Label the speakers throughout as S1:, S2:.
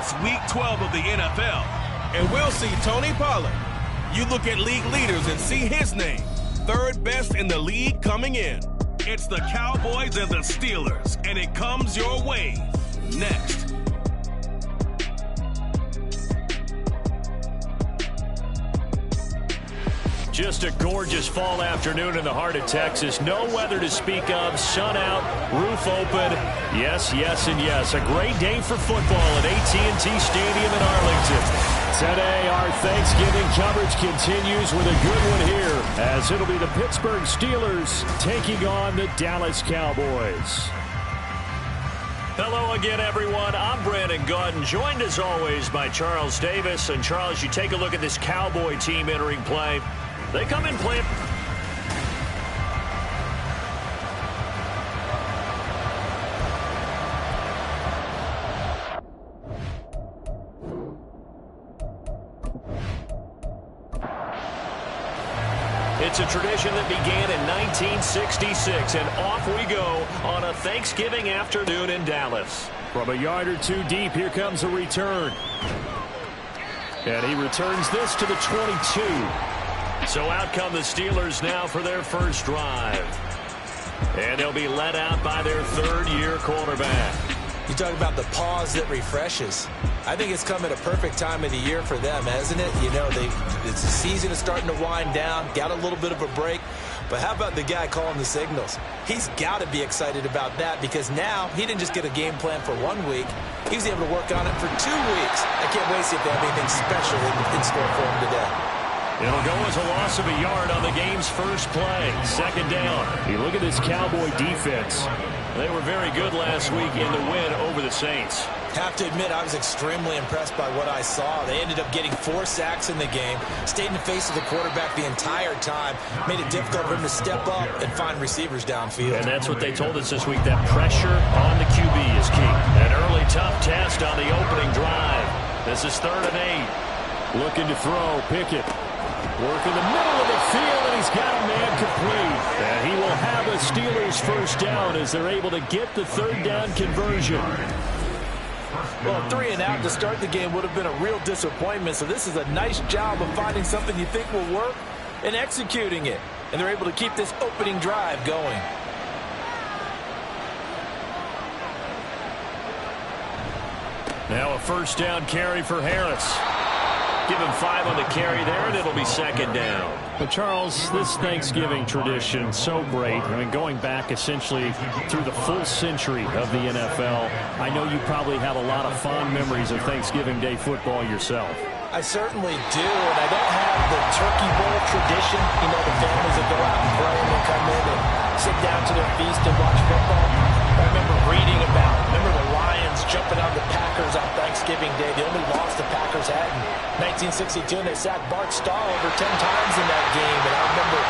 S1: It's Week 12 of the NFL, and we'll see Tony Pollard. You look at league leaders and see his name, third best in the league coming in. It's the Cowboys and the Steelers, and it comes your way next.
S2: Just a gorgeous fall afternoon in the heart of Texas. No weather to speak of. Sun out, roof open. Yes, yes, and yes. A great day for football at AT&T Stadium in Arlington. Today, our Thanksgiving coverage continues with a good one here, as it'll be the Pittsburgh Steelers taking on the Dallas Cowboys. Hello again, everyone. I'm Brandon Gaudin, joined as always by Charles Davis. And Charles, you take a look at this Cowboy team entering play. They come in playing. It's a tradition that began in 1966, and off we go on a Thanksgiving afternoon in Dallas. From a yard or two deep, here comes a return. And he returns this to the 22. So out come the Steelers now for their first drive. And they'll be led out by their third-year quarterback.
S3: You talk about the pause that refreshes. I think it's come at a perfect time of the year for them, hasn't it? You know, the season is starting to wind down, got a little bit of a break. But how about the guy calling the signals? He's got to be excited about that, because now he didn't just get a game plan for 1 week. He was able to work on it for 2 weeks. I can't wait to see if they have anything special in store for him today.
S2: It'll go as a loss of a yard on the game's first play. Second down. You look at this Cowboy defense. They were very good last week in the win over the Saints.
S3: Have to admit, I was extremely impressed by what I saw. They ended up getting 4 sacks in the game, stayed in the face of the quarterback the entire time, made it difficult for him to step up and find receivers downfield.
S2: And that's what they told us this week, that pressure on the QB is key. An early tough test on the opening drive. This is 3rd and 8. Looking to throw, Pickett. Work in the middle of the field, and he's got a man complete. And he will have a Steelers first down as they're able to get the 3rd down conversion.
S3: Well, 3 and out to start the game would have been a real disappointment, so this is a nice job of finding something you think will work and executing it. And they're able to keep this opening drive going.
S2: Now a first down carry for Harris. Give him 5 on the carry there, and it'll be 2nd down. But Charles, this Thanksgiving tradition, so great. I mean, going back essentially through the full century of the NFL, I know you probably have a lot of fond memories of Thanksgiving Day football yourself.
S3: I certainly do, and I don't have the Turkey Bowl tradition. You know, the families that go out and pray and they come in and sit down to their feast and watch football. I remember reading about, the Lions jumping on the Packers on Thanksgiving Day. The only loss the Packers had in 1962, and they sacked Bart Starr over 10 times in that game. And I remember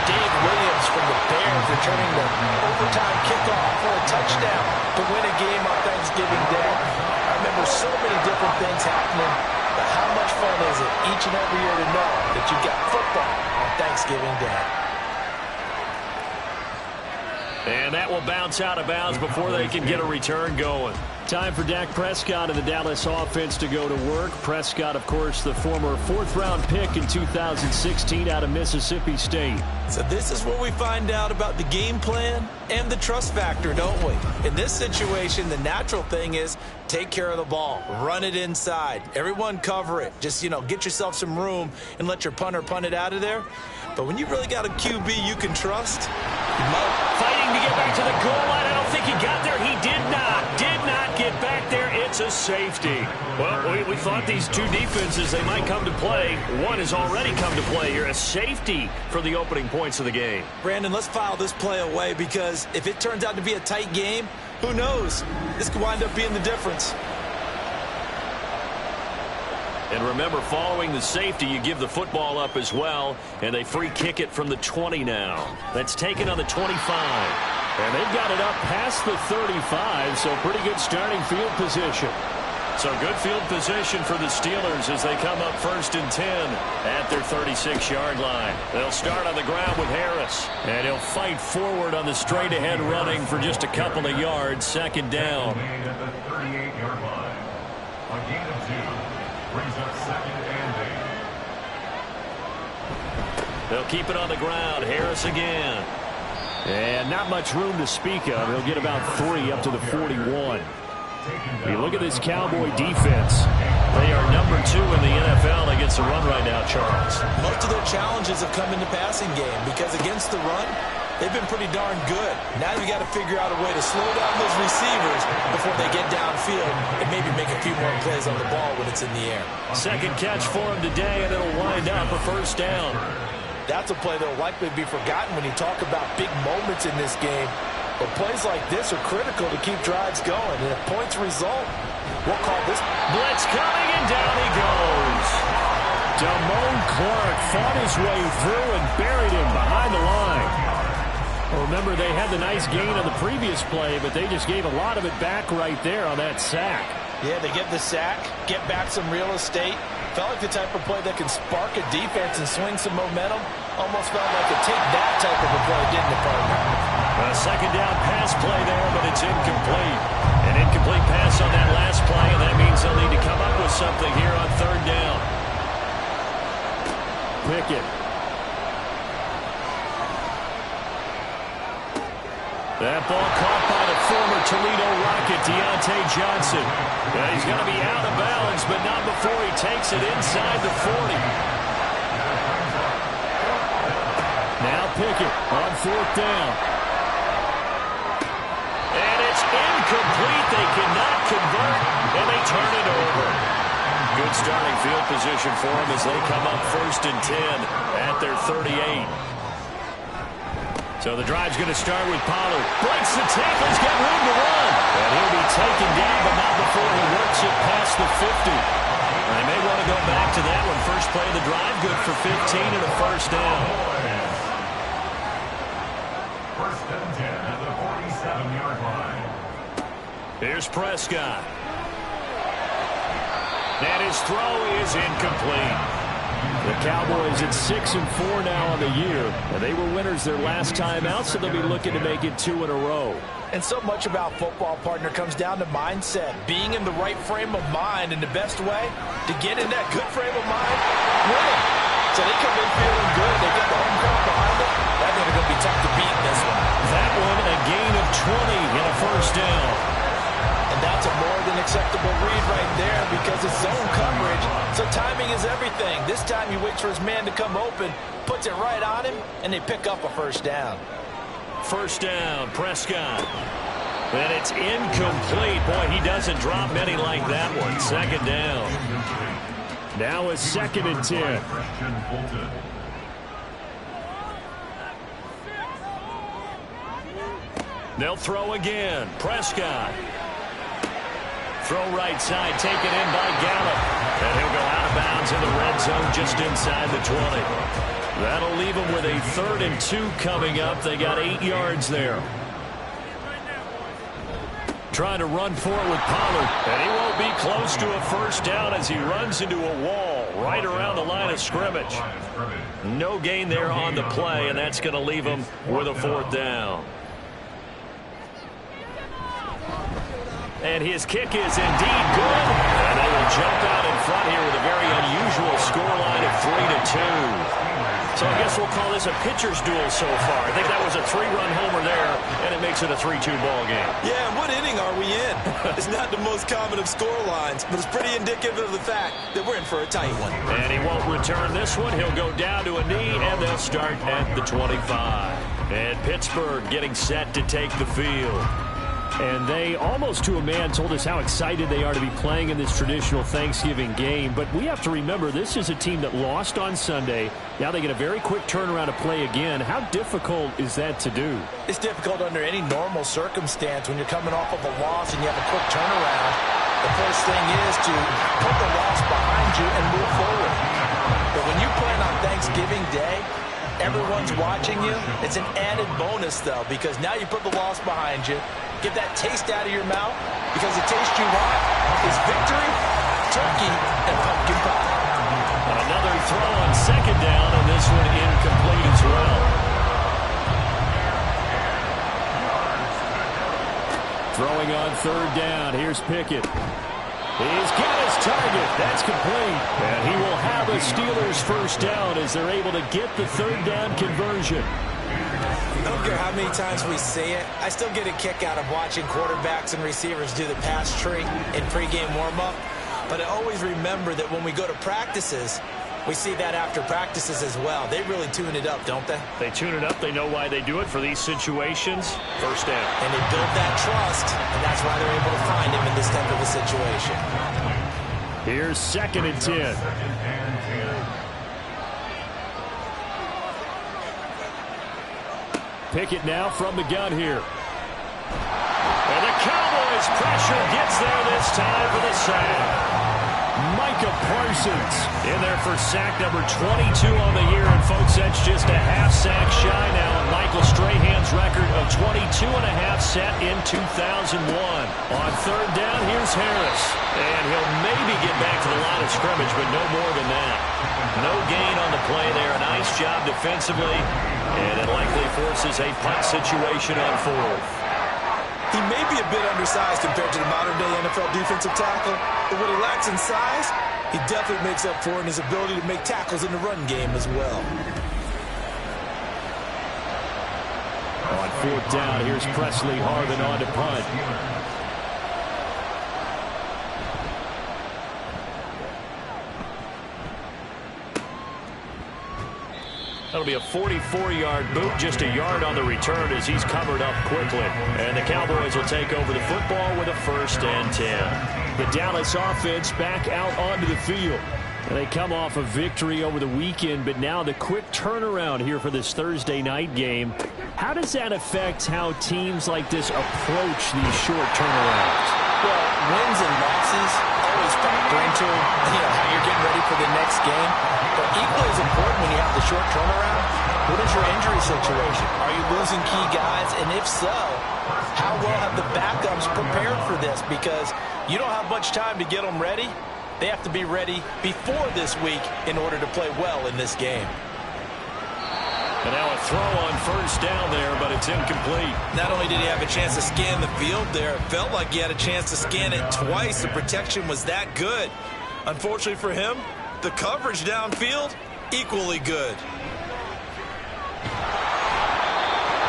S3: Dave Williams from the Bears returning the overtime kickoff for a touchdown to win a game on Thanksgiving Day. I remember so many different things happening. But how much fun is it each and every year to know that you've got football on Thanksgiving Day?
S2: And that will bounce out of bounds before they can get a return going. Time for Dak Prescott and the Dallas offense to go to work. Prescott, of course, the former 4th-round pick in 2016 out of Mississippi State.
S3: So this is what we find out about the game plan and the trust factor, don't we? In this situation, the natural thing is take care of the ball. Run it inside. Everyone cover it. Just, get yourself some room and let your punter punt it out of there. But when you really got a QB you can trust, you might.
S2: Fighting to get back to the goal line. I don't think he got there. He did not get back there. It's a safety. Well, we thought these two defenses, they might come to play. One has already come to play here. A safety for the opening points of the game.
S3: Brandon, let's file this play away, because if it turns out to be a tight game, who knows? This could wind up being the difference.
S2: And remember, following the safety, you give the football up as well, and they free kick it from the 20 now. That's taken on the 25. And they've got it up past the 35, so pretty good starting field position. So good field position for the Steelers as they come up 1st and 10 at their 36-yard line. They'll start on the ground with Harris, and he'll fight forward on the straight-ahead running for just a couple of yards. 2nd down.
S4: A gain of 2. Brings up 2nd and 8.
S2: They'll keep it on the ground. Harris again. And not much room to speak of. He'll get about 3 up to the 41. You look at this Cowboy defense. They are number 2 in the NFL against the run right now, Charles.
S3: Most of their challenges have come in the passing game because against the run, they've been pretty darn good. Now you got to figure out a way to slow down those receivers before they get downfield and maybe make a few more plays on the ball when it's in the air.
S2: Second catch for him today, and it'll wind up a first down.
S3: That's a play that will likely be forgotten when you talk about big moments in this game. But plays like this are critical to keep drives going. And if points result, we'll call this.
S2: Blitz coming, and down he goes. Damone Clark fought his way through and buried him behind the line. Remember, they had the nice gain on the previous play, but they just gave a lot of it back right there on that sack.
S3: Yeah, they get the sack, get back some real estate. Felt like the type of play that can spark a defense and swing some momentum. Almost felt like a take that type of a play, didn't it, partner?
S2: A second down pass play there, but it's incomplete. An incomplete pass on that last play, and that means they'll need to come up with something here on third down. Pickett. That ball caught by the former Toledo Rocket, Deontay Johnson. He's going to be out of bounds, but not before he takes it inside the 40. Now Pickett on fourth down. And it's incomplete. They cannot convert, and they turn it over. Good starting field position for them as they come up 1st and 10 at their 38. So the drive's going to start with Pollard. Breaks the tackle. He's got room to run. And he'll be taken down, but not before he works it past the 50. They may want to go back to that one. First play of the drive, good for 15 and a first down.
S4: 1st and 10 at the 47-yard line.
S2: Here's Prescott. And his throw is incomplete. The Cowboys at 6-4 now on the year. And they were winners their last time out, so they'll be looking to make it 2 in a row.
S3: And so much about football, partner, comes down to mindset. Being in the right frame of mind, and the best way to get in that good frame of mind, winning. So they come in feeling good. They got the home crowd behind them. I think they're going to be tough to beat in this one.
S2: That one, a gain of 20 and a first down.
S3: And that's a more than acceptable read right there because it's zone coverage. So timing is everything. This time he waits for his man to come open, puts it right on him, and they pick up a first down.
S2: First down, Prescott. And it's incomplete. Boy, he doesn't drop many like that one. Second down. Now it's 2nd and 10. They'll throw again. Prescott. Throw right side, taken in by Gallup. And he'll go out of bounds in the red zone just inside the 20. That'll leave them with a 3rd and 2 coming up. They got 8 yards there. Trying to run for it with Pollard. And he won't be close to a first down as he runs into a wall right around the line of scrimmage. No gain there on the play, and that's going to leave him with a 4th down. And his kick is indeed good. And they will jump out in front here with a very unusual scoreline of 3-2. So I guess we'll call this a pitcher's duel so far. I think that was a 3-run homer there, and it makes it a 3-2 ball game.
S3: Yeah, and what inning are we in? It's not the most common of scorelines, but it's pretty indicative of the fact that we're in for a tight one.
S2: And he won't return this one. He'll go down to a knee, and they'll start at the 25. And Pittsburgh getting set to take the field. And they, almost to a man, told us how excited they are to be playing in this traditional Thanksgiving game. But we have to remember, this is a team that lost on Sunday. Now they get a very quick turnaround to play again. How difficult is that to do?
S3: It's difficult under any normal circumstance when you're coming off of a loss and you have a quick turnaround. The first thing is to put the loss behind you and move forward. But when you play on Thanksgiving Day, everyone's watching you. It's an added bonus, though, because now you put the loss behind you. Get that taste out of your mouth, because the taste you want is victory, turkey, and pumpkin pie.
S2: Another throw on 2nd down, and this one incomplete as well. Throwing on 3rd down. Here's Pickett. He's got his target. That's complete. And he will have a Steelers first down as they're able to get the third down conversion.
S3: I don't care how many times we see it. I still get a kick out of watching quarterbacks and receivers do the pass tree in pregame warm-up. But I always remember that when we go to practices, we see that after practices as well. They really tune it up, don't they?
S2: They tune it up. They know why they do it for these situations. First down.
S3: And they build that trust, and that's why they're able to find him in this type of a situation.
S2: Here's 2nd and 10. Pickett now from the gun here. And the Cowboys pressure gets there this time for the sack. Micah Parsons in there for sack number 22 on the year. And, folks, that's just a half sack shy now on Michael Strahan's record of 22 and a half set in 2001. On third down, here's Harris. And he'll maybe get back to the line of scrimmage, but no more than that. No gain on the play there. A nice job defensively. And it likely forces a punt situation on fourth.
S3: He may be a bit undersized compared to the modern-day NFL defensive tackle, but what he lacks in size, he definitely makes up for in his ability to make tackles in the run game as well.
S2: On fourth down, here's Presley Harvin on to punt. That'll be a 44-yard boot, just a yard on the return as he's covered up quickly. And the Cowboys will take over the football with a 1st and 10. The Dallas offense back out onto the field. And they come off a victory over the weekend, but now the quick turnaround here for this Thursday night game. How does that affect how teams like this approach these short turnarounds?
S3: Well, wins and losses always factor into how you're getting ready for the next game. But equally as important when you have the short turnaround, what is your injury situation? Are you losing key guys? And if so, how well have the backups prepared for this? Because you don't have much time to get them ready. They have to be ready before this week in order to play well in this game.
S2: And now a throw on 1st down there, but it's incomplete.
S3: Not only did he have a chance to scan the field there, it felt like he had a chance to scan it twice. The protection was that good. Unfortunately for him, the coverage downfield, equally good.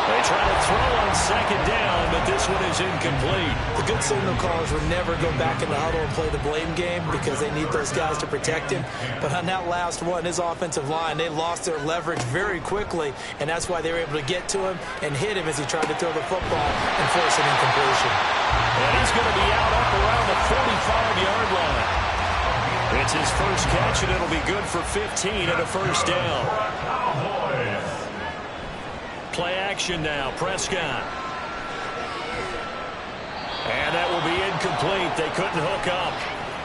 S2: They try to throw on 2nd down, but this one is incomplete.
S3: The good signal callers would never go back in the huddle and play the blame game because they need those guys to protect him. But on that last one, his offensive line, they lost their leverage very quickly, and that's why they were able to get to him and hit him as he tried to throw the football and force an incompletion.
S2: And he's going to be out up around the 45-yard line. It's his first catch, and it'll be good for 15 and a 1st down. Play action now, Prescott. And that will be incomplete. They couldn't hook up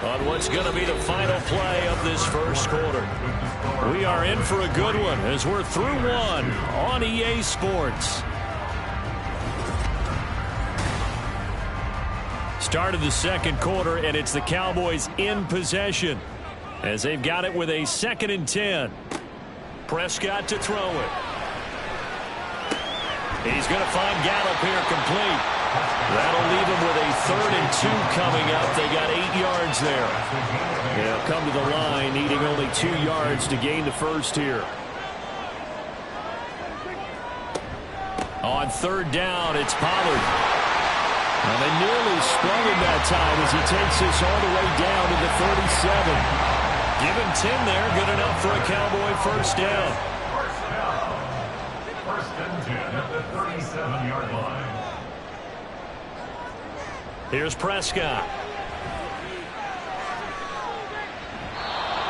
S2: on what's going to be the final play of this first quarter. We are in for a good one as we're through one on EA Sports. Start of the second quarter, and it's the Cowboys in possession as they've got it with a 2nd and 10. Prescott to throw it. He's going to find Gallup here complete. That'll leave him with a 3rd and 2 coming up. They got 8 yards there. They'll come to the line needing only 2 yards to gain the first here. On 3rd down, it's Pollard. Well, they nearly sprung him that time as he takes this all the way down to the 37. Give him 10 there. Good enough for a Cowboy 1st down.
S4: 1st and 10 at the 37-yard line.
S2: Here's Prescott.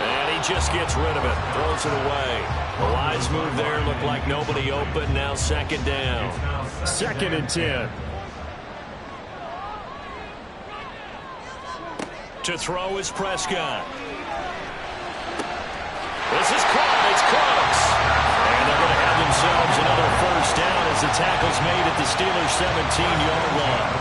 S2: And he just gets rid of it. Throws it away. A wise move there. Looked like nobody open. Now 2nd down. 2nd and 10. To throw is Prescott. This is caught. It's close. And they're going to have themselves another 1st down as the tackle's made at the Steelers' 17-yard line.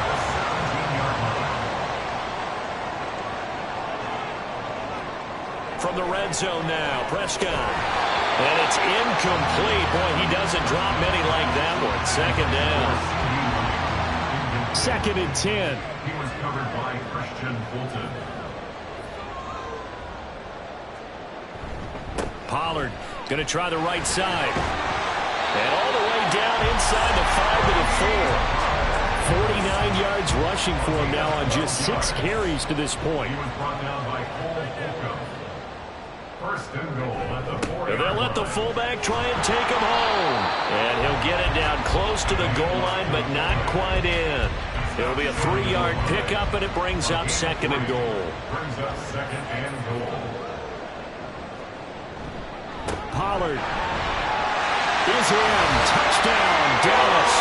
S2: From the red zone now, Prescott. And it's incomplete. Boy, he doesn't drop many like that one. 2nd down. 2nd and 10.
S4: He was covered by Christian Fulton.
S2: Pollard going to try the right side. And all the way down inside the 5 to the 4. 49 yards rushing for him now on just 6 carries to this point. And they'll let the fullback try and take him home. And he'll get it down close to the goal line, but not quite in. It'll be a 3-yard pickup, and it brings up 2nd and goal. Pollard is in. Touchdown, Dallas.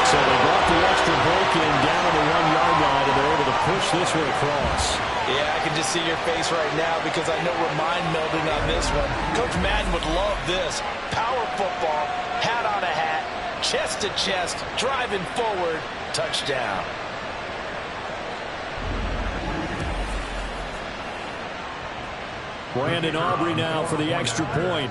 S2: So they brought the extra break in down to the 1-yard line, and they're able to push this one across.
S3: Yeah, I can just see your face right now because I know we're mind melding on this one. Coach Madden would love this. Power football, hat on a hat, chest to chest, driving forward, touchdown.
S2: Brandon Aubrey now for the extra point.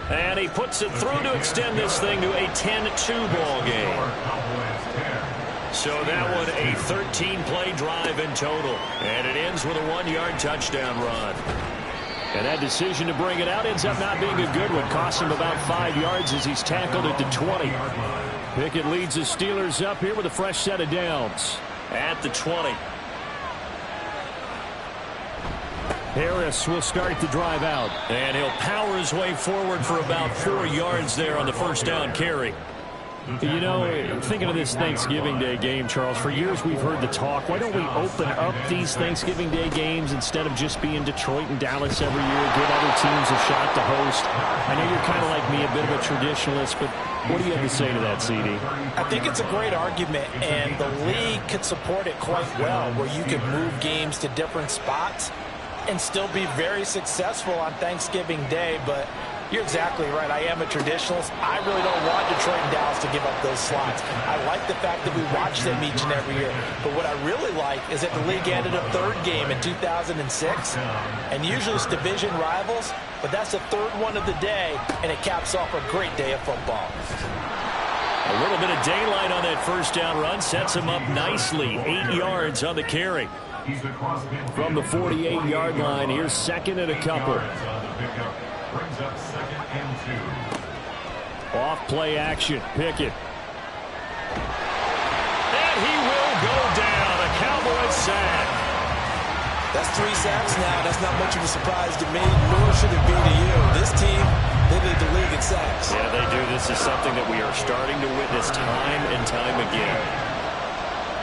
S2: And he puts it through to extend this thing to a 10-2 ball game. So that one a 13-play drive in total. And it ends with a 1-yard touchdown run. And that decision to bring it out ends up not being a good one. Costs him about 5 yards as he's tackled at the 20. Pickett leads the Steelers up here with a fresh set of downs at the 20. Harris will start the drive out. And he'll power his way forward for about 4 yards there on the first down carry. You know, thinking of this Thanksgiving Day game, Charles, for years we've heard the talk, why don't we open up these Thanksgiving Day games instead of just being Detroit and Dallas every year, give other teams a shot to host? I know you're kind of like me, a bit of a traditionalist, but what do you have to say to that, CD?
S3: I think it's a great argument, and the league could support it quite well, where you could move games to different spots and still be very successful on Thanksgiving Day. But you're exactly right. I am a traditionalist. I really don't want Detroit and Dallas to give up those slots. I like the fact that we watch them each and every year. But what I really like is that the league added a 3rd game in 2006. And usually it's division rivals, but that's the 3rd one of the day, and it caps off a great day of football.
S2: A little bit of daylight on that first down run sets him up nicely. 8 yards on the carry. From the 48-yard line, here's 2nd and a couple. Off play action, Pickett. And he will go down. A Cowboys sack.
S3: That's 3 sacks now. That's not much of a surprise to me, nor should it be to you. This team, they lead the league in sacks.
S2: Yeah, they do. This is something that we are starting to witness time and time again.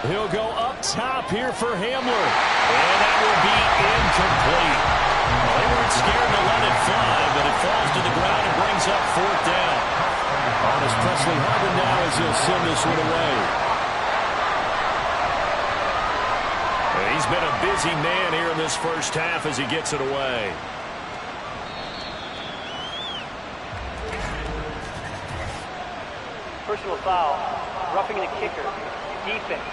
S2: He'll go up top here for Hamler. And that will be incomplete. Well, they weren't scared to let it fly, but it falls to the ground and brings up 4th down. Honest Presley Harvin now as he'll send this one away. And he's been a busy man here in this first half as he gets it away.
S5: Personal foul, roughing the kicker, defense.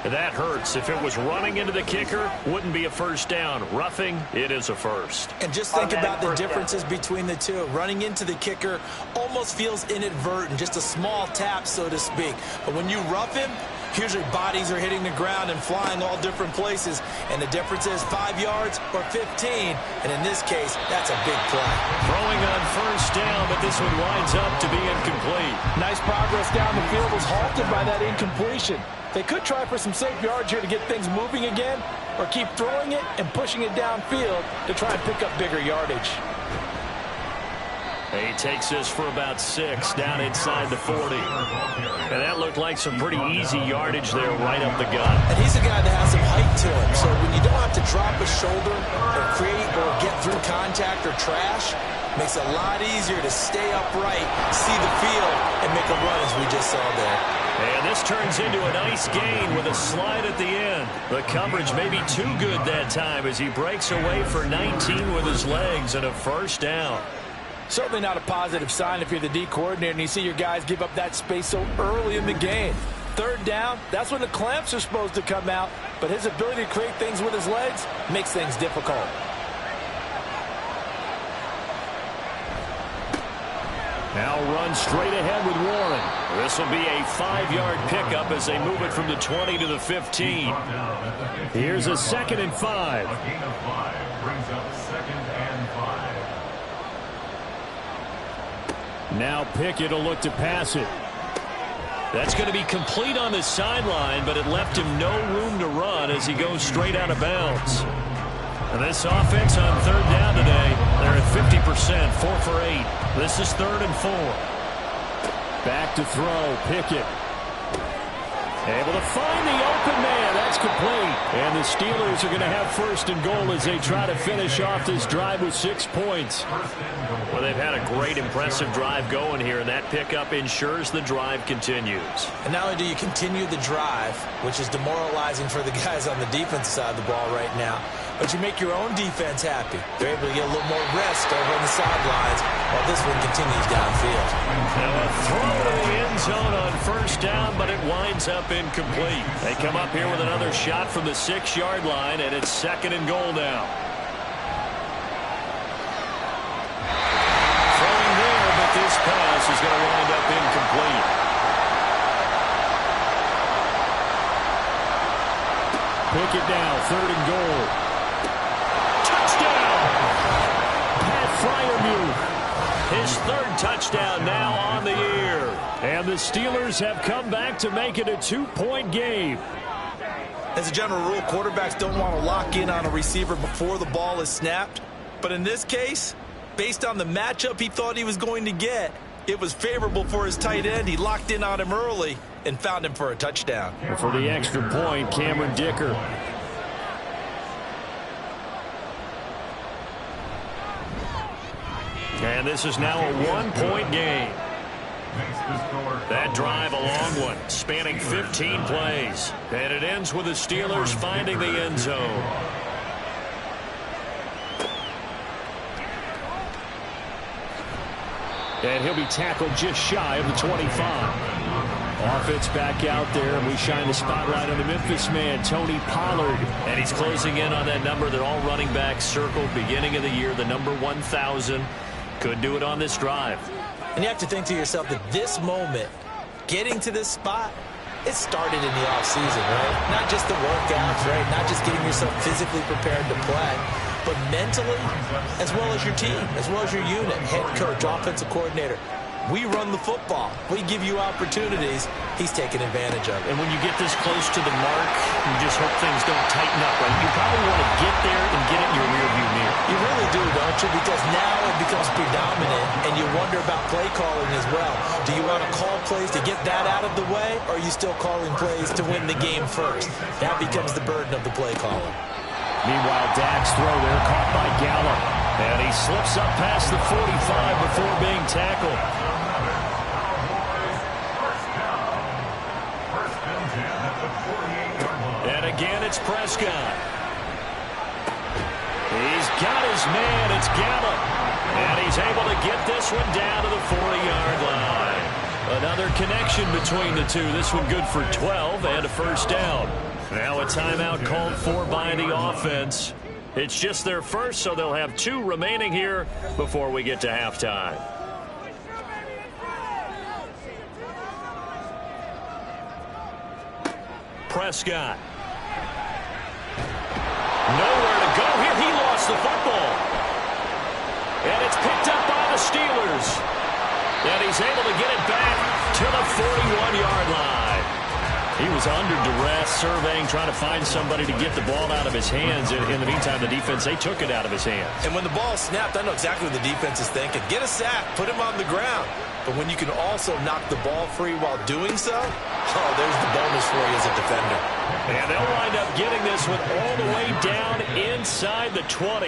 S2: That hurts. If it was running into the kicker, wouldn't be a first down. Roughing, it is a first.
S3: And just think about the differences between the two. Running into the kicker almost feels inadvertent, just a small tap, so to speak. But when you rough him, usually bodies are hitting the ground and flying all different places. And the difference is 5 yards or 15. And in this case, that's a big play.
S2: Throwing on first down, but this one winds up to be incomplete.
S3: Nice progress down the field was halted by that incompletion. They could try for some safe yards here to get things moving again, or keep throwing it and pushing it downfield to try and pick up bigger yardage.
S2: He takes this for about 6 down inside the 40. And that looked like some pretty easy yardage there right up the gut.
S3: And he's a guy that has some height to him, so when you don't have to drop a shoulder or create or get through contact or trash, makes it a lot easier to stay upright, see the field, and make a run as we just saw there.
S2: And this turns into a nice gain with a slide at the end. The coverage may be too good that time as he breaks away for 19 with his legs and a first down.
S3: Certainly not a positive sign if you're the D coordinator and you see your guys give up that space so early in the game. 3rd down, that's when the clamps are supposed to come out, but his ability to create things with his legs makes things difficult.
S2: Now run straight ahead with Warren. This will be a 5-yard pickup as they move it from the 20 to the 15. Here's a 2nd and 5.
S4: A gain of 5 brings up 2nd and 5.
S2: Now Pickett will look to pass it. That's going to be complete on the sideline, but it left him no room to run as he goes straight out of bounds. And this offense on 3rd down today, they're at 50%, 4 for 8. This is 3rd and 4. Back to throw, Pickett. Able to find the open man. That's complete. And the Steelers are going to have 1st and goal as they try to finish off this drive with 6 points. Well, they've had a great, impressive drive going here, and that pickup ensures the drive continues.
S3: And not only do you continue the drive, which is demoralizing for the guys on the defensive side of the ball right now, but you make your own defense happy. They're able to get a little more rest over on the sidelines while this one continues downfield.
S2: Now a throw to the end zone on 1st down, but it winds up incomplete. They come up here with another shot from the 6-yard line, and it's 2nd and goal now. Throwing there, but this pass is going to wind up incomplete. Pick it down, 3rd and goal. His 3rd touchdown now on the year. And the Steelers have come back to make it a 2-point game.
S3: As a general rule, quarterbacks don't want to lock in on a receiver before the ball is snapped. But in this case, based on the matchup he thought he was going to get, it was favorable for his tight end. He locked in on him early and found him for a touchdown.
S2: And for the extra point, Cameron Dicker. And this is now a 1-point game. That drive a long one, spanning 15 plays. And it ends with the Steelers finding the end zone. And he'll be tackled just shy of the 25. Offense back out there, and we shine the spotlight on the Memphis man, Tony Pollard. And he's closing in on that number that all running backs circled beginning of the year, the number 1,000. Could do it on this drive.
S3: And you have to think to yourself that this moment, getting to this spot, it started in the offseason, right? Not just the workouts, right? Not just getting yourself physically prepared to play, but mentally, as well as your team, as well as your unit, head coach, offensive coordinator. We run the football. We give you opportunities. He's taking advantage of it.
S2: And when you get this close to the mark, you just hope things don't tighten up, right? You probably want to get there and get it in your rearview mirror.
S3: You really do, don't you? Because now it becomes predominant, and you wonder about play calling as well. Do you want to call plays to get that out of the way, or are you still calling plays to win the game first? That becomes the burden of the play caller.
S2: Meanwhile, Dak's throw there caught by Gallup. And he slips up past the 45 before being tackled. And again, it's Prescott. He's got his man. It's Gallup. And he's able to get this one down to the 40-yard line. Another connection between the two. This one good for 12 and a 1st down. Now a timeout called for by the offense. It's just their first, so they'll have 2 remaining here before we get to halftime. Prescott. Nowhere to go here. He lost the football. And it's picked up by the Steelers. And he's able to get it back to the 41-yard line. He was under duress, surveying, trying to find somebody to get the ball out of his hands. In the meantime, the defense, they took it out of his hands.
S3: And when the ball snapped, I know exactly what the defense is thinking. Get a sack, put him on the ground. But when you can also knock the ball free while doing so, oh, there's the bonus for you as a defender.
S2: And they'll wind up getting this one all the way down inside the 20.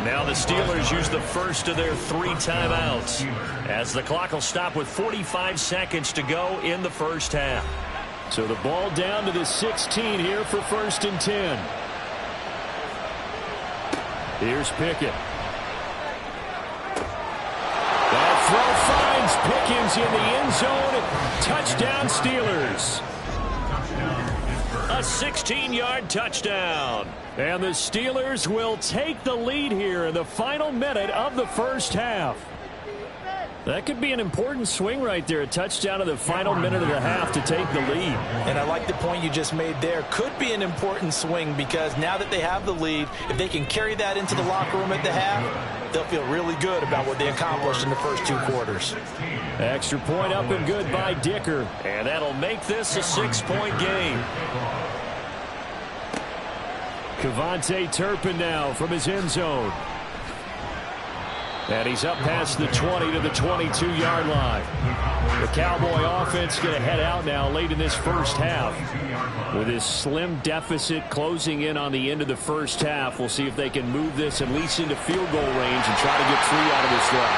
S2: Now the Steelers use the first of their 3 timeouts, as the clock will stop with 45 seconds to go in the first half. So the ball down to the 16 here for 1st and 10. Here's Pickett. That throw finds Pickens in the end zone. Touchdown Steelers. A 16-yard touchdown. And the Steelers will take the lead here in the final minute of the first half. That could be an important swing right there. A touchdown in the final minute of the half to take the lead.
S3: And I like the point you just made there. Could be an important swing because now that they have the lead, if they can carry that into the locker room at the half, they'll feel really good about what they accomplished in the first 2 quarters.
S2: Extra point up and good by Dicker. And that'll make this a 6-point game. Cavante Turpin now from his end zone. And he's up past the 20 to the 22-yard line. The Cowboy offense going to head out now late in this first half. With his slim deficit closing in on the end of the first half, we'll see if they can move this at least into field goal range and try to get 3 out of this drive.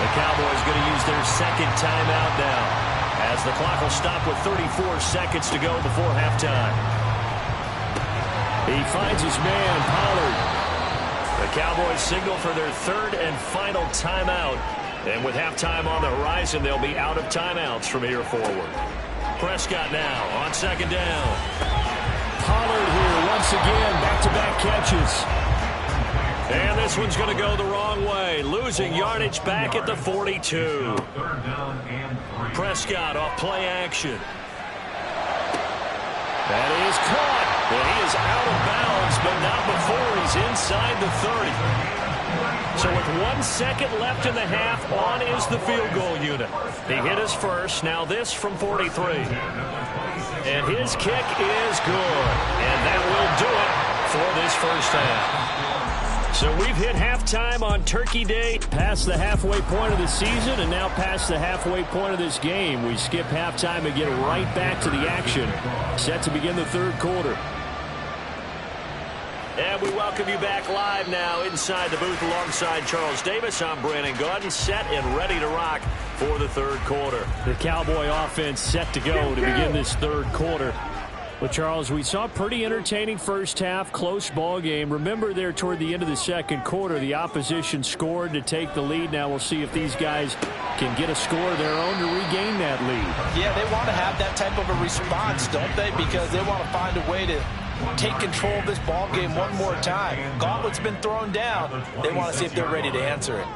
S2: The Cowboys going to use their second timeout now, as the clock will stop with 34 seconds to go before halftime. He finds his man, Pollard. The Cowboys signal for their 3rd and final timeout. And with halftime on the horizon, they'll be out of timeouts from here forward. Prescott now on 2nd down. Pollard here once again, back-to-back catches. And this one's going to go the wrong way, losing yardage back at the 42. Prescott off play action. That is caught. And he is out of bounds, but not before he's inside the 30. So with 1 second left in the half, on is the field goal unit. He hit his first, now this from 43. And his kick is good. And that will do it for this first half. So we've hit halftime on Turkey Day, past the halfway point of the season, and now past the halfway point of this game. We skip halftime and get right back to the action. Set to begin the 3rd quarter. And we welcome you back live now inside the booth alongside Charles Davis. I'm Brandon Gaudin, set and ready to rock for the 3rd quarter. The Cowboy offense set to go to begin this 3rd quarter. Well, Charles, we saw a pretty entertaining first half, close ball game. Remember there toward the end of the 2nd quarter, the opposition scored to take the lead. Now we'll see if these guys can get a score of their own to regain that lead.
S3: Yeah, they want to have that type of a response, don't they? Because they want to find a way to take control of this ball game one more time. Gauntlet's been thrown down. They want to see if they're ready to answer it.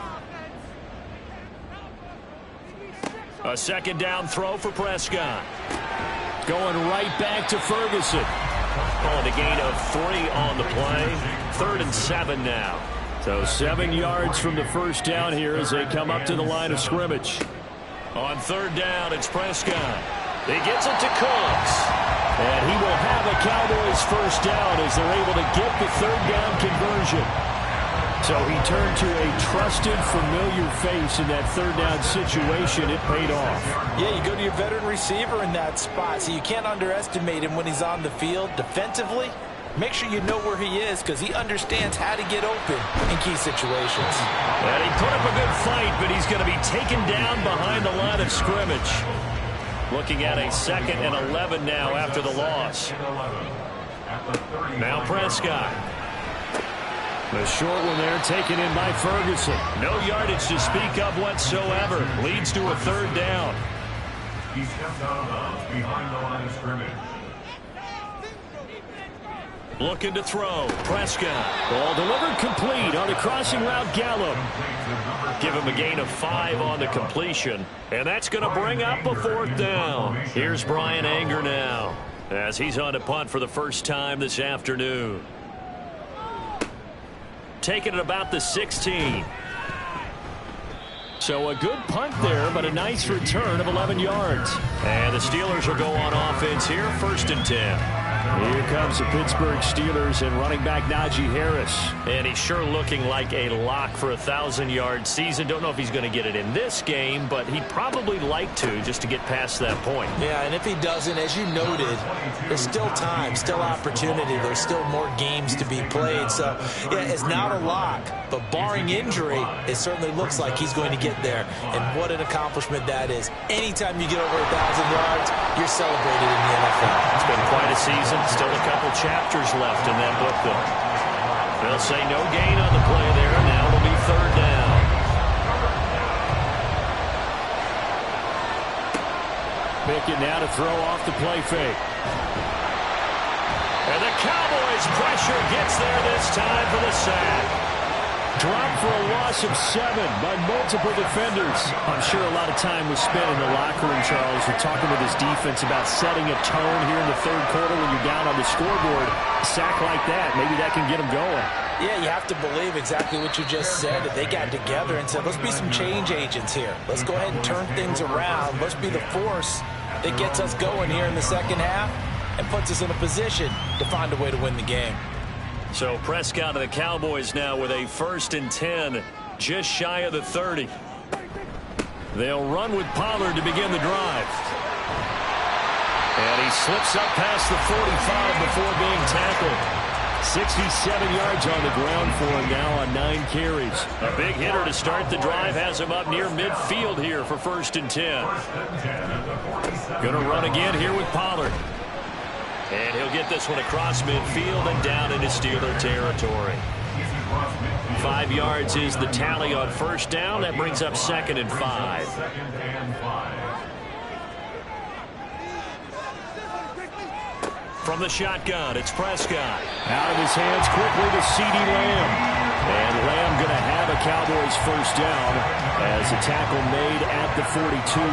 S2: A 2nd down throw for Prescott. Going right back to Ferguson. Calling a gain of 3 on the play. 3rd and 7 now. So 7 yards from the first down here as they come up to the line of scrimmage. On 3rd down, it's Prescott. He gets it to Cooks. And he will have a Cowboys first down as they're able to get the 3rd down conversion. So he turned to a trusted, familiar face in that 3rd down situation. It paid off.
S3: Yeah, you go to your veteran receiver in that spot, so you can't underestimate him when he's on the field defensively. Make sure you know where he is because he understands how to get open in key situations.
S2: And he put up a good fight, but he's going to be taken down behind the line of scrimmage. Looking at a 2nd and 11 now after the loss. Now Prescott. The short one there taken in by Ferguson. No yardage to speak of whatsoever. Leads to a 3rd down.
S4: He steps out of bounds behind the line of scrimmage.
S2: Looking to throw. Prescott. Ball delivered complete on the crossing route Gallup. Give him a gain of 5 on the completion. And that's going to bring up a 4th down. Here's Brian Anger now as he's on to punt for the first time this afternoon. Taking it about the 16. So a good punt there, but a nice return of 11 yards. And the Steelers will go on offense here, 1st and 10. Here comes the Pittsburgh Steelers and running back Najee Harris. And he's sure looking like a lock for a 1,000-yard season. Don't know if he's going to get it in this game, but he'd probably like to just to get past that point.
S3: Yeah, and if he doesn't, as you noted, there's still time, still opportunity. There's still more games to be played. So, yeah, it's not a lock, but barring injury, it certainly looks like he's going to get there. And what an accomplishment that is. Anytime you get over 1,000 yards, you're celebrated in the NFL.
S2: It's been quite a season. Still a couple chapters left in that book, though. They'll say no gain on the play there. Now it'll be 3rd down. Pickett now to throw off the play fake. And the Cowboys pressure gets there this time for the sack. Dropped for a loss of 7 by multiple defenders. I'm sure a lot of time was spent in the locker room, Charles, with talking with his defense about setting a tone here in the third quarter when you're down on the scoreboard. A sack like that, maybe that can get them going.
S3: Yeah, you have to believe exactly what you just said, that they got together and said, let's be some change agents here. Let's go ahead and turn things around. Let's be the force that gets us going here in the second half and puts us in a position to find a way to win the game.
S2: So Prescott and the Cowboys now with a 1st and 10, just shy of the 30. They'll run with Pollard to begin the drive. And he slips up past the 45 before being tackled. 67 yards on the ground for him now on 9 carries. A big hitter to start the drive has him up near midfield here for 1st and 10. Going to run again here with Pollard. And he'll get this one across midfield and down into Steeler territory. 5 yards is the tally on 1st down. That brings up 2nd and 5. From the shotgun, it's Prescott. Out of his hands quickly to CeeDee Lamb. And Lamb going to have a Cowboys 1st down as a tackle made at the 42.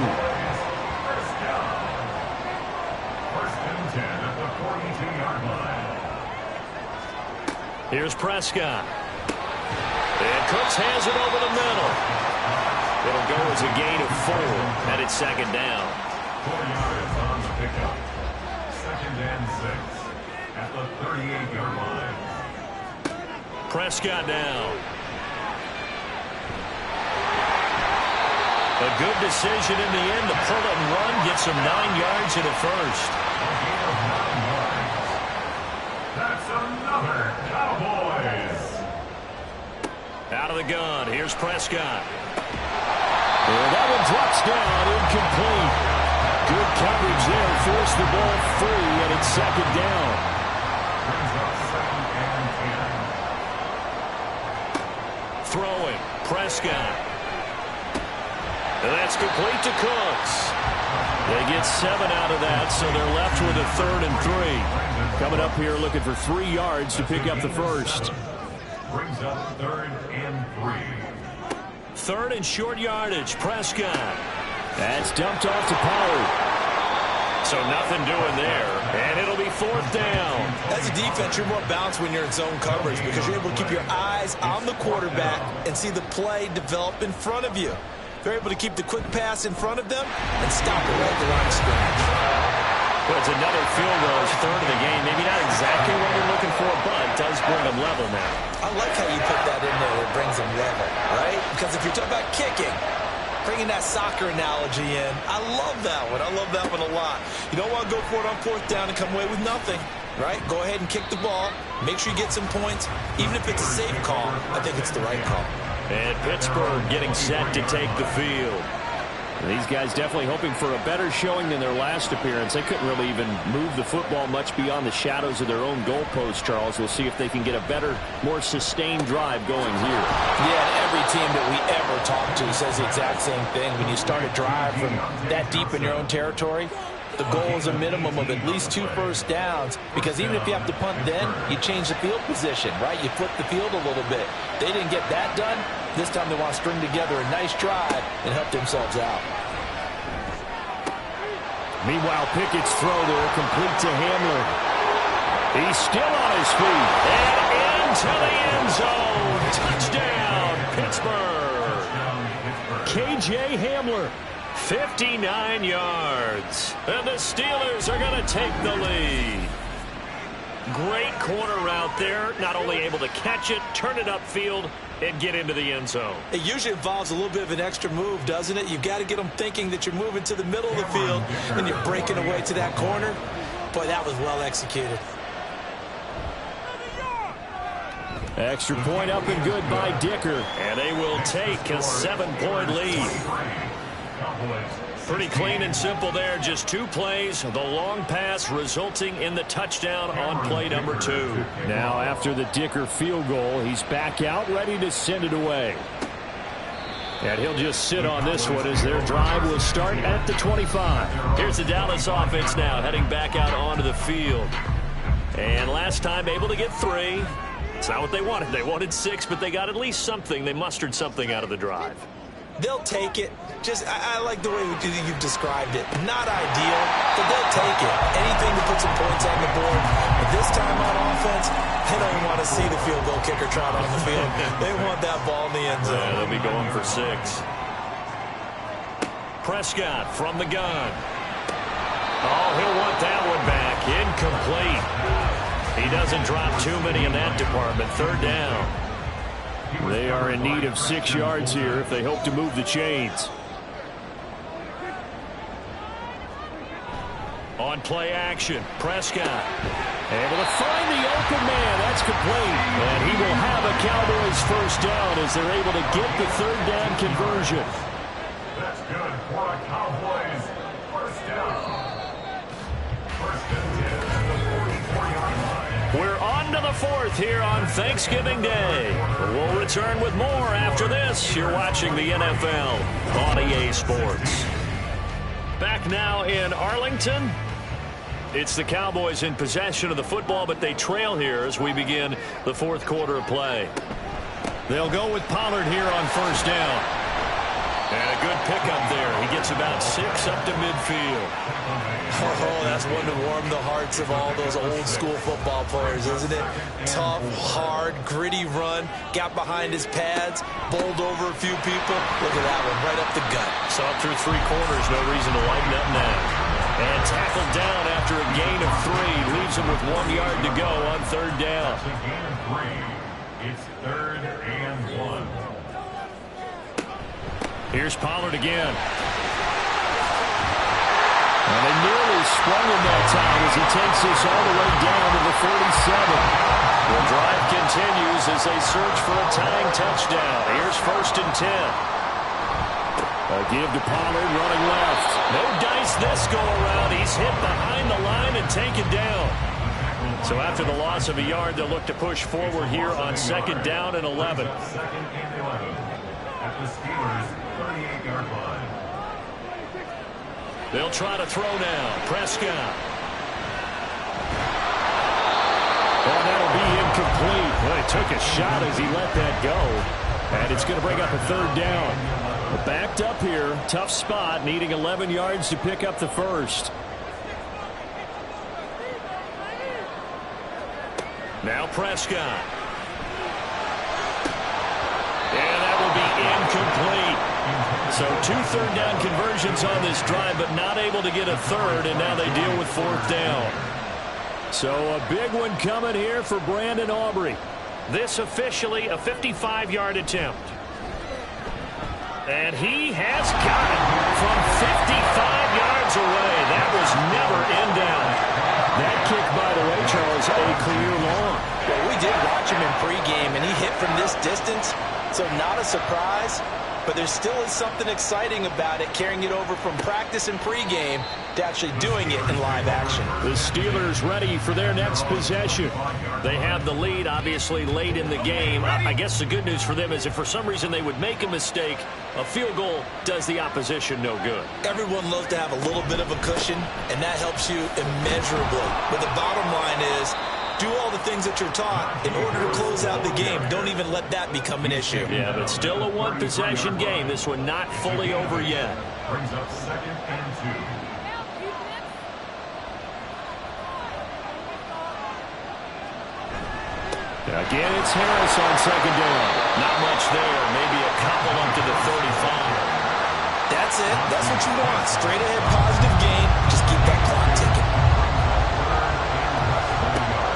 S2: Here's Prescott. And Cooks has it over the middle. It'll go as a gain of 4, and it's 2nd down.
S4: 4 yards on the pickup. 2nd and 6 at the 38-yard line.
S2: Prescott down. A good decision in the end to pull it and run, gets him 9 yards in a 1st.
S4: That's another Cowboys.
S2: Out of the gun, here's Prescott. And that one drops down, incomplete. Good coverage there, forced the ball free, and it's 2nd down.
S4: Brings up 2nd and 10.
S2: Throwing, Prescott. And that's complete to Cooks. They get 7 out of that, so they're left with a 3rd and 3. Coming up here looking for 3 yards to pick up the 1st.
S4: Brings up 3rd and 3.
S2: 3rd and short yardage, Prescott. That's dumped off to Pollard. So nothing doing there, and it'll be 4th down.
S3: As a defense, you're more balanced when you're in zone coverage because you're able to keep your eyes on the quarterback and see the play develop in front of you. They're able to keep the quick pass in front of them and stop it right at the line of scrimmage.
S2: Well, it's another field goal, it's 3rd of the game. Maybe not exactly what you're looking for, but it does bring them level now.
S3: I like how you put that in there. It brings them level, right? Because if you're talking about kicking, bringing that soccer analogy in, I love that one. I love that one a lot. You don't want to go for it on 4th down and come away with nothing, right? Go ahead and kick the ball. Make sure you get some points. Even if it's a safe call, I think it's the right call.
S2: And Pittsburgh getting set to take the field. These guys definitely hoping for a better showing than their last appearance. They couldn't really even move the football much beyond the shadows of their own goalpost, Charles. We'll see if they can get a better, more sustained drive going here.
S3: Yeah, every team that we ever talk to says the exact same thing. When you start a drive from that deep in your own territory, the goal is a minimum of at least 2 first downs, because even if you have to punt then, you change the field position, right? You flip the field a little bit. They didn't get that done. This time they want to string together a nice drive and help themselves out.
S2: Meanwhile, Pickett's throw there, complete to Hamler. He's still on his feet. And into the end zone. Touchdown, Pittsburgh. KJ Hamler. 59 yards. And the Steelers are going to take the lead. Great corner route there. Not only able to catch it, turn it upfield, and get into the end zone.
S3: It usually involves a little bit of an extra move, doesn't it? You've got to get them thinking that you're moving to the middle of the field and you're breaking away to that corner. Boy, that was well executed.
S2: Extra point up and good by Dicker. And they will take a 7-point lead. Pretty clean and simple there. Just 2 plays. The long pass resulting in the touchdown on play number 2. Now after the Dicker field goal, he's back out ready to send it away. And he'll just sit on this one as their drive will start at the 25. Here's the Dallas offense now heading back out onto the field. And last time able to get 3. It's not what they wanted. They wanted 6, but they got at least something. They mustered something out of the drive.
S3: They'll take it. I like the way you've described it. Not ideal, but they'll take it. Anything to put some points on the board. But this time on offense, they don't even want to see the field goal kicker trot on the field. They want that ball in the end zone.
S2: Yeah, they'll be going for 6. Prescott from the gun. Oh, he'll want that one back. Incomplete. He doesn't drop too many in that department. 3rd down.
S6: They are in need of 6 yards here if they hope to move the chains.
S2: On play action, Prescott able to find the open man. That's complete. And he will have a Cowboys 1st down as they're able to get the 3rd down conversion.
S4: That's good for a Cowboys 1st down. 1st and 10 at the 44-yard line.
S2: We're on to the 4th here on Thanksgiving Day. We'll return with more after this. You're watching the NFL on EA Sports. Back now in Arlington. It's the Cowboys in possession of the football, but they trail here as we begin the 4th quarter of play.
S6: They'll go with Pollard here on 1st down.
S2: And a good pickup there. He gets about 6 up to midfield.
S3: Oh, that's one to warm the hearts of all those old school football players, isn't it? Tough, hard, gritty run. Got behind his pads, bowled over a few people. Look at that one, right up the gut.
S2: Saw it through 3 quarters. No reason to lighten up now. And tackled down after a gain of 3. Leaves him with 1 yard to go on 3rd down.
S4: It's a gain of 3. It's 3rd and 1.
S6: Here's Pollard again. And they nearly sprung him that time as he takes this all the way down to the 47.
S2: The drive continues as they search for a tying touchdown. Here's 1st and 10.
S6: A give to Pollard running left.
S2: No dice this go around. He's hit behind the line and taken down. So after the loss of a yard, they'll look to push forward here on 2nd down and 11.
S4: 2nd and 11 at the Steelers' 38-yard line.
S2: They'll try to throw now. Prescott.
S6: Oh, that'll be incomplete. Well, he took a shot as he let that go. And it's going to bring up a 3rd down. Backed up here. Tough spot. Needing 11 yards to pick up the 1st.
S2: Now Prescott. And that will be incomplete. So 2 3rd down conversions on this drive, but not able to get a 3rd, and now they deal with 4th down.
S6: So a big one coming here for Brandon Aubrey.
S2: This officially a 55-yard attempt. And he has got it from 55 yards away. That was never in doubt.
S6: That kick, by the way, Charles, a clear long.
S3: Well, we did watch him in pregame, and he hit from this distance, so not a surprise. But there still is something exciting about it, carrying it over from practice and pregame to actually doing it in live action.
S6: The Steelers ready for their next possession.
S2: They have the lead, obviously, late in the game. I guess the good news for them is if for some reason they would make a mistake, a field goal does the opposition no good.
S3: Everyone loves to have a little bit of a cushion, and that helps you immeasurably. But the bottom line is, do all the things that you're taught in order to close out the game. Don't even let that become an issue.
S2: Yeah, but still a one-possession game. This one not fully over yet.
S4: Brings up 2nd and 2.
S6: Again, it's Harris on 2nd down.
S2: Not much there. Maybe a couple up to the 35.
S3: That's it. That's what you want. Straight ahead positive gain. Just keep that clock ticking.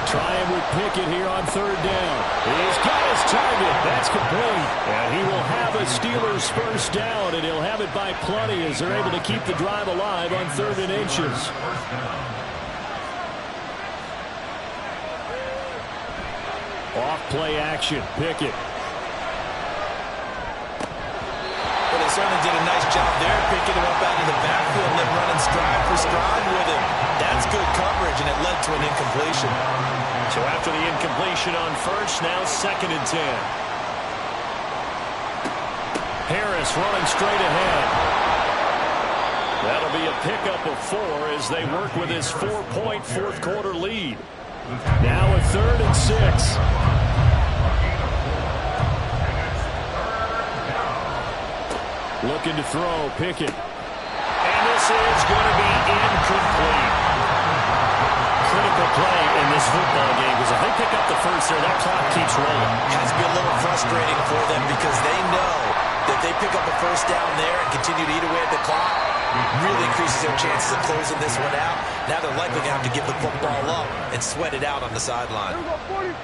S6: Trying with Pickett here on 3rd down. He's got his target. That's complete. And he will have a Steelers 1st down, and he'll have it by plenty as they're able to keep the drive alive on 3rd and inches. Off play action. Pickett.
S3: Well, they certainly did a nice job there, picking him up out of the backfield and then running stride for stride with him. That's good coverage, and it led to an incompletion.
S2: So after the incompletion on 1st, now 2nd and 10. Harris running straight ahead. That'll be a pickup of 4 as they work with his 4-point 4th quarter lead.
S6: Now a 3rd and 6. Looking to throw. Pickett. And this is going to be incomplete. Critical play in this football game because if they pick up the first there, that clock keeps rolling.
S3: It has to be a little frustrating for them because they know that they pick up a first down there and continue to eat away at the clock, really increases their chances of closing this one out. Now they're likely going to have to give the football up and sweat it out on the sideline.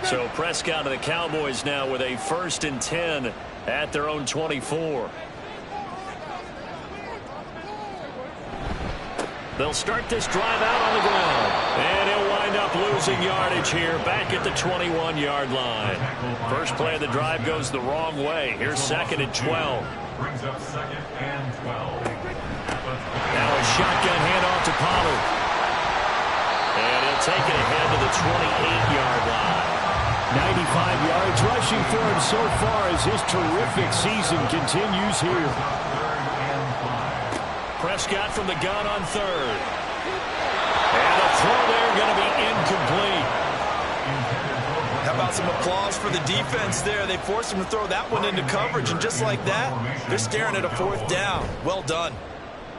S2: So Prescott and the Cowboys now with a 1st and 10 at their own 24. They'll start this drive out on the ground. And he'll wind up losing yardage here back at the 21-yard line. First play of the drive goes the wrong way. Here's 2nd and 12.
S4: Brings up 2nd and 12.
S2: Now a shotgun handoff to Pollard. And he'll take it ahead to the 28-yard line.
S6: 95 yards rushing for him so far as his terrific season continues here.
S2: Prescott from the gun on 3rd. And the throw there going to be incomplete.
S3: How about some applause for the defense there? They forced him to throw that one into coverage, and just like that, they're staring at a 4th down. Well done.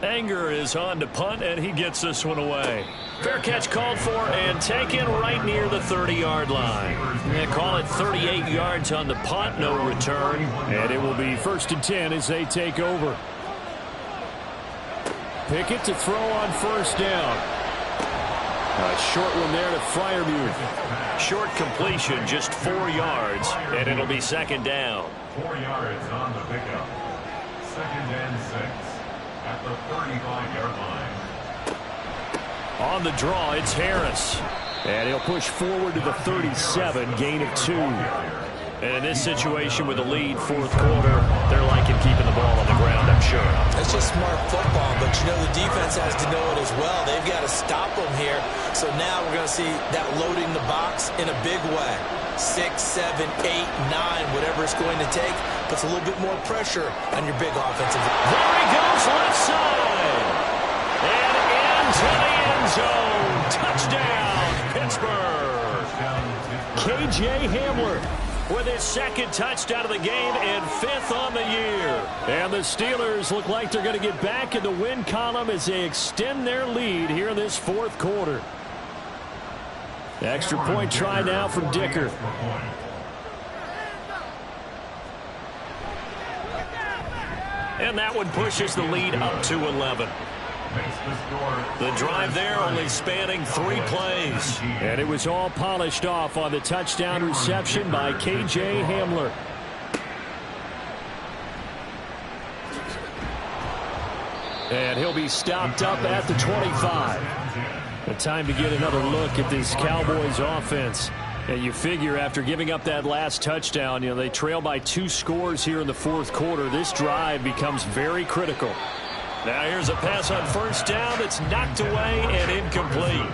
S2: Anger is on to punt, and he gets this one away. Fair catch called for and taken right near the 30-yard line. They call it 38 yards on the punt, no return.
S6: And it will be 1st and 10 as they take over. Pickett to throw on 1st down. A short one there to Freiermuth.
S2: Short completion, just 4 yards, and it'll be 2nd down.
S4: 4 yards on the pickup. 2nd and 6 at the 35-yard line.
S6: On the draw, it's Harris. And he'll push forward to the 37, gain of 2.
S2: And in this situation with the lead, 4th quarter, they're liking keeping the ball on the ground, I'm sure.
S3: That's just smart football, but you know the defense has to know it as well. They've got to stop them here. So now we're going to see that loading the box in a big way. 6, 7, 8, 9, whatever it's going to take, puts a little bit more pressure on your big offensive line.
S2: There he goes, left side. And into the end zone. Touchdown, Pittsburgh.
S6: K.J. Hamler
S2: with his 2nd touchdown of the game and 5th on the year.
S6: And the Steelers look like they're going to get back in the win column as they extend their lead here in this 4th quarter. Extra point try now from Dicker.
S2: And that one pushes the lead up to 11. The drive there only spanning 3 plays.
S6: And it was all polished off on the touchdown reception by K.J. Hamler. And he'll be stopped up at the 25. The time to get another look at this Cowboys offense. And you figure after giving up that last touchdown, you know, they trail by 2 scores here in the 4th quarter. This drive becomes very critical.
S2: Now here's a pass on 1st down that's knocked away and incomplete.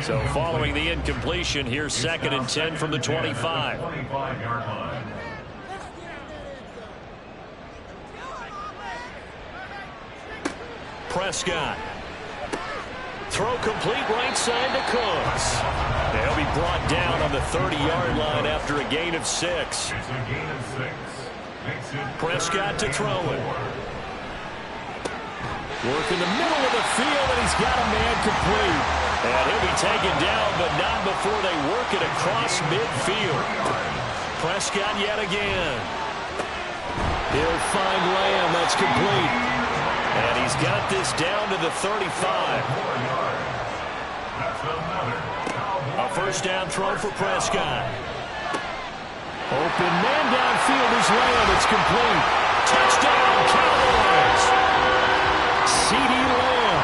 S2: So following the incompletion, here's 2nd and 10 from the 25.
S4: 25-yard line.
S2: Prescott. Throw complete right side to Cooks. They'll be brought down on the 30-yard line after a gain of 6.
S4: It's a gain of 6. Makes it
S2: Prescott to throw it.
S6: Work in the middle of the field, and he's got a man complete.
S2: And he'll be taken down, but not before they work it across midfield. Prescott yet again.
S6: He'll find Lamb. That's complete.
S2: And he's got this down to the 35. A 1st down throw for Prescott.
S6: Open man downfield is Lamb. It's complete.
S2: Touchdown, Cowboys.
S6: C.D. Lamb.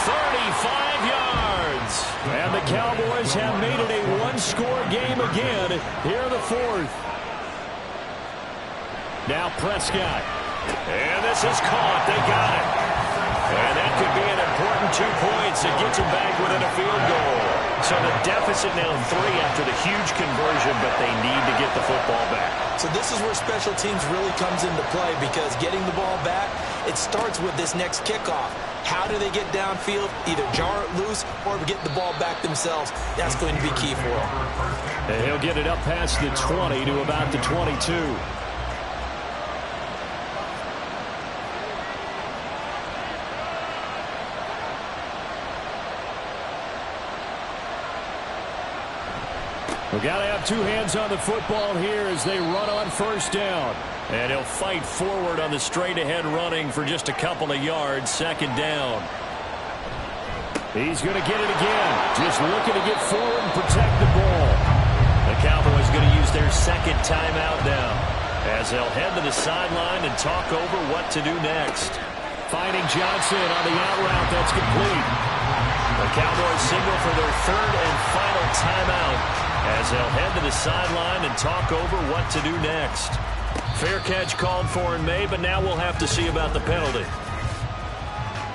S2: 35 yards.
S6: And the Cowboys have made it a 1-score game again here in the 4th. Now Prescott.
S2: And this is caught. They got it. And that could be an important 2 points. It gets them back within a field goal. So the deficit now 3 after the huge conversion, but they need to get the football back.
S3: So this is where special teams really comes into play because getting the ball back, it starts with this next kickoff. How do they get downfield? Either jar it loose or get the ball back themselves. That's going to be key for them.
S6: And he'll get it up past the 20 to about the 22. We've got to have two hands on the football here as they run on first down. And he'll fight forward on the straight-ahead running for just a couple of yards. Second down. He's going to get it again. Just looking to get forward and protect the ball. The Cowboys going to use their second timeout now as they'll head to the sideline and talk over what to do next. Finding Johnson on the out route. That's complete. The Cowboys signal for their third and final timeout as they'll head to the sideline and talk over what to do next. Fair catch called for and made, but now we'll have to see about the penalty.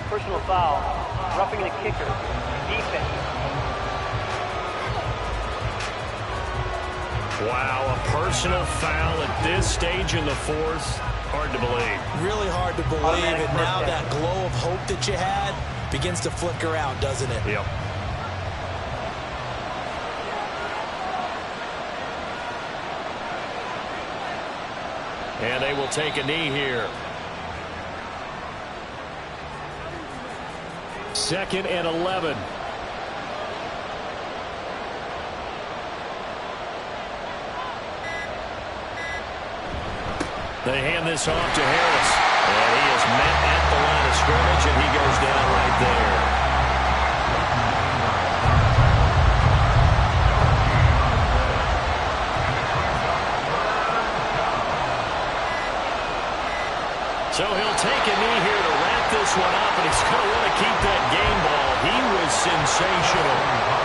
S5: Personal foul. Roughing the kicker. Defense.
S2: Wow, a personal foul at this stage in the fourth. Hard to believe.
S3: Really hard to believe, and now that glow of hope that you had begins to flicker out, doesn't it?
S2: Yep. And they will take a knee here.
S6: Second and 11.
S2: They hand this off to Harris. And he is met at the line of scrimmage, and he goes down right there. So he'll take a knee here to wrap this one up, and he's going to want to keep that game ball. He was sensational.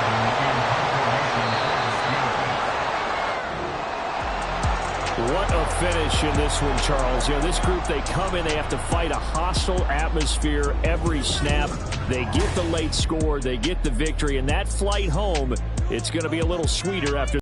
S6: What a finish in this one, Charles. You know, this group, they come in, they have to fight a hostile atmosphere every snap. They get the late score, they get the victory, and that flight home, it's going to be a little sweeter after